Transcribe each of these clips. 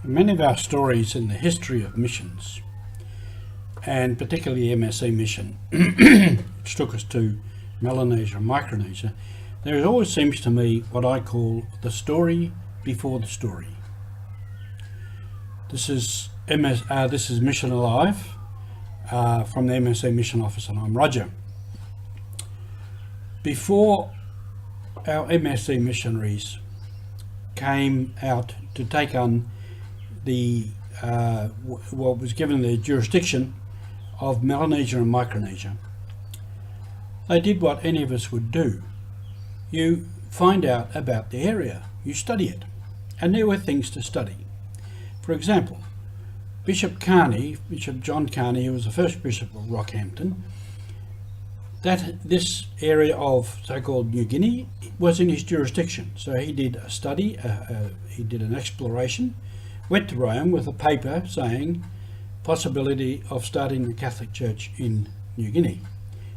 Many of our stories in the history of missions, and particularly MSC mission, which took us to Melanesia and Micronesia, there always seems to me what I call the story before the story. This is Mission Alive from the MSC Mission Office, and I'm Roger. Before our MSC missionaries came out to take on the what was given the jurisdiction of Melanesia and Micronesia, they did what any of us would do. You find out about the area, you study it, and there were things to study. For example, Bishop John Carney, who was the first bishop of Rockhampton, this area of so-called New Guinea was in his jurisdiction. So he did a study, he did an exploration, went to Rome with a paper saying possibility of starting the Catholic Church in New Guinea.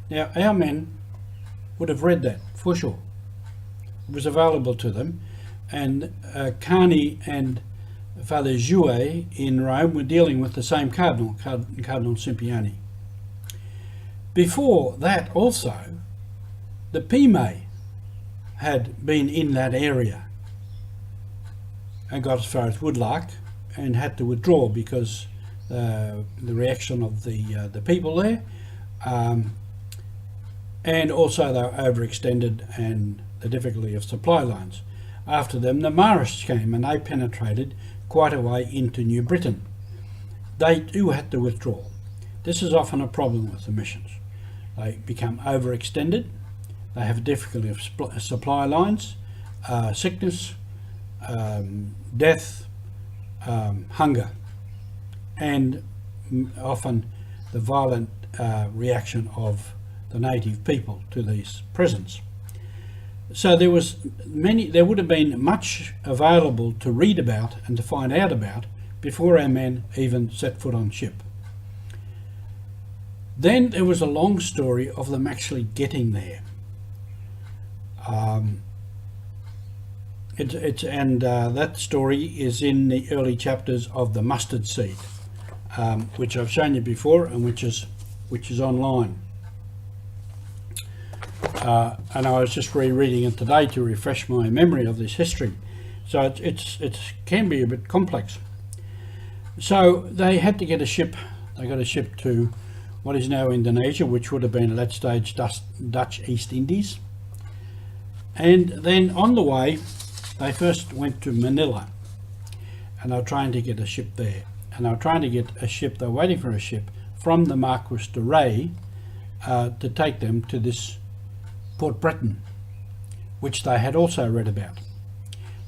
Now our men would have read that for sure. It was available to them, and Carney and Father Jouet in Rome were dealing with the same Cardinal Cipriani. Before that also, the Pime had been in that area and got as far as Woodlark and had to withdraw because the reaction of the people there, and also they were overextended and the difficulty of supply lines. After them, the Marists came and they penetrated quite a way into New Britain. They too had to withdraw. This is often a problem with the missions. They become overextended, they have difficulty of supply lines, sickness, death, hunger, and often the violent reaction of the native people to these presents. So there would have been much available to read about and to find out about before our men even set foot on ship. Then there was a long story of them actually getting there. That story is in the early chapters of The Mustard Seed, which I've shown you before and which is online. And I was just rereading it today to refresh my memory of this history. So it can be a bit complex. So they had to get a ship. They got a ship to what is now Indonesia, which would have been at that stage Dutch East Indies. And then on the way, they first went to Manila, and they were trying to get a ship there. And they were trying to get a ship, they were waiting for a ship from the Marquis de Rey to take them to this Port Breton, which they had also read about.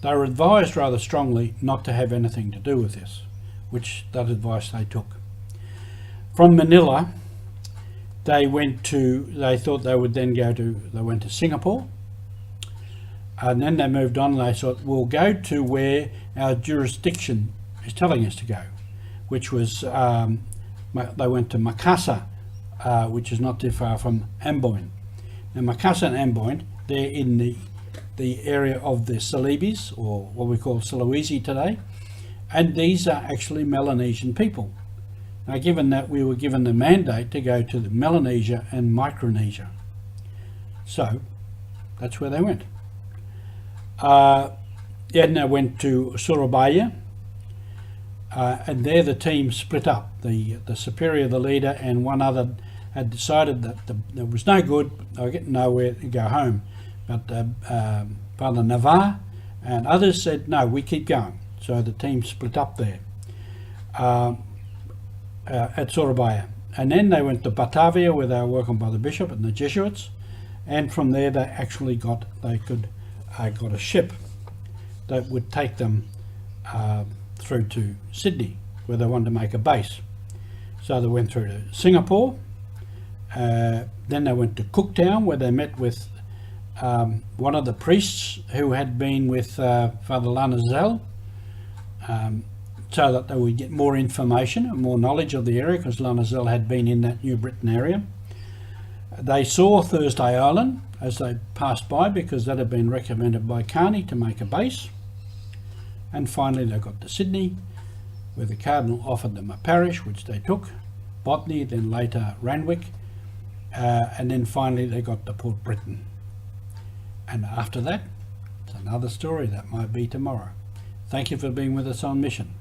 They were advised rather strongly not to have anything to do with this, which that advice they took. From Manila, they thought they would then they went to Singapore, and then they moved on and they thought, we'll go to where our jurisdiction is telling us to go, which was, they went to Makassar, which is not too far from Amboyne. Now Makassar and Amboyne, they're in the area of the Celebes, or what we call Sulawesi today, and these are actually Melanesian people. Now, given that we were given the mandate to go to the Melanesia and Micronesia, so that's where they went. Then they went to Surabaya, and there the team split up. The superior, the leader, and one other had decided that there was no good, they were getting nowhere to go home. But Father Navarre and others said, no, we keep going. So the team split up there at Surabaya. And then they went to Batavia, where they were working by the bishop and the Jesuits. And from there they actually got a ship that would take them through to Sydney, where they wanted to make a base. So they went through to Singapore. Then they went to Cooktown, where they met with one of the priests who had been with Father Lanazel, so that they would get more information and more knowledge of the area, because Lanazel had been in that New Britain area. They saw Thursday Island as they passed by, because that had been recommended by Carney to make a base. And finally they got to Sydney, where the Cardinal offered them a parish, which they took, Botany, then later Randwick, and then finally they got to Port Britain. And after that, it's another story that might be tomorrow. Thank you for being with us on Mission.